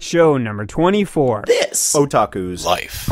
show number 24. This Otaku's Life.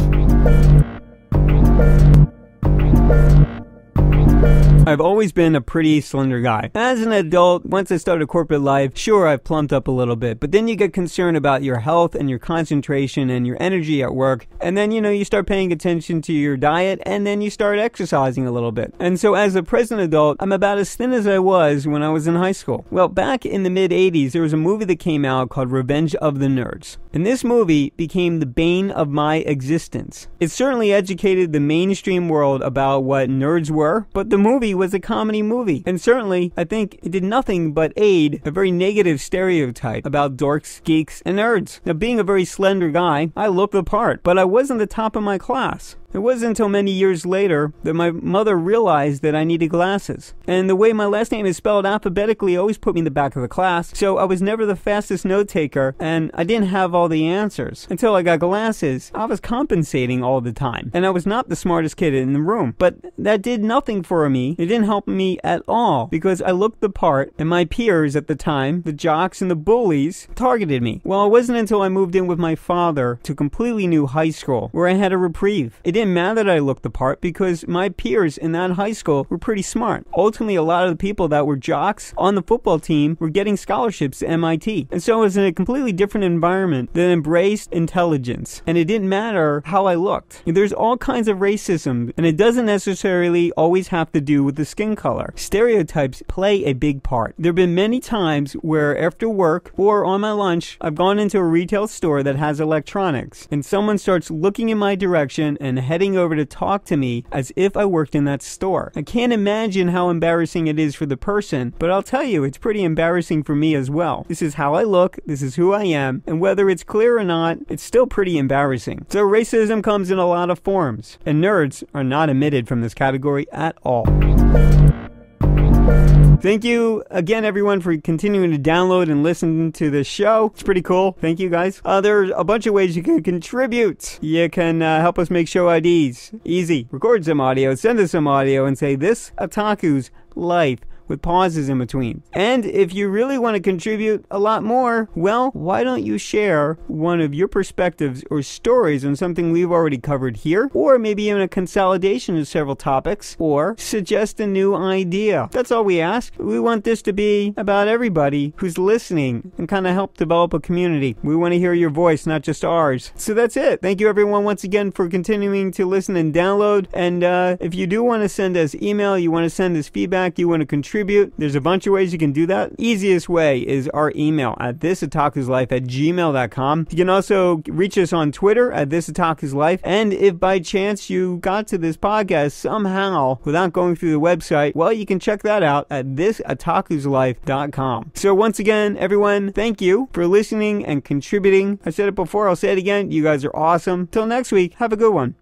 I've always been a pretty slender guy. As an adult, once I started corporate life, sure, I've plumped up a little bit, but then you get concerned about your health and your concentration and your energy at work, and then, you start paying attention to your diet, and then you start exercising a little bit. And so as a present adult, I'm about as thin as I was when I was in high school. Well, back in the mid-'80s, there was a movie that came out called Revenge of the Nerds. And this movie became the bane of my existence. It certainly educated the mainstream world about what nerds were, but the movie was a comedy movie. And certainly, I think it did nothing but aid a very negative stereotype about dorks, geeks, and nerds. Now, being a very slender guy, I looked the part, but I wasn't the top of my class. It wasn't until many years later that my mother realized that I needed glasses. And the way my last name is spelled alphabetically always put me in the back of the class, so I was never the fastest note taker, and I didn't have all the answers. Until I got glasses, I was compensating all the time, and I was not the smartest kid in the room. But that did nothing for me. It didn't help me at all, because I looked the part, and my peers at the time, the jocks and the bullies, targeted me. Well, it wasn't until I moved in with my father to a completely new high school, where I had a reprieve. It didn't matter that I looked the part because my peers in that high school were pretty smart. Ultimately, a lot of the people that were jocks on the football team were getting scholarships to MIT. And so it was in a completely different environment that embraced intelligence. And it didn't matter how I looked. There's all kinds of racism, and it doesn't necessarily always have to do with the skin color. Stereotypes play a big part. There have been many times where after work or on my lunch, I've gone into a retail store that has electronics, and someone starts looking in my direction and heading over to talk to me as if I worked in that store. I can't imagine how embarrassing it is for the person, but I'll tell you, it's pretty embarrassing for me as well. This is how I look, this is who I am, and whether it's clear or not, it's still pretty embarrassing. So racism comes in a lot of forms, and nerds are not omitted from this category at all. Thank you again, everyone, for continuing to download and listen to this show. It's pretty cool. Thank you, guys. There's a bunch of ways you can contribute. You can help us make show IDs. Easy. Record some audio, send us some audio, and say, "This Otaku's Life," with pauses in between. And if you really want to contribute a lot more, well, why don't you share one of your perspectives or stories on something we've already covered here, or maybe even a consolidation of several topics, or suggest a new idea. That's all we ask. We want this to be about everybody who's listening and kind of help develop a community. We want to hear your voice, not just ours. So that's it. Thank you, everyone, once again for continuing to listen and download. And if you do want to send us email, you want to send us feedback, you want to contribute, there's a bunch of ways you can do that. Easiest way is our email at thisotakuslife@gmail.com. You can also reach us on Twitter at thisotakuslife. And if by chance you got to this podcast somehow without going through the website, well, you can check that out at thisotakuslife.com. So once again, everyone, thank you for listening and contributing. I said it before, I'll say it again. You guys are awesome. Till next week, have a good one.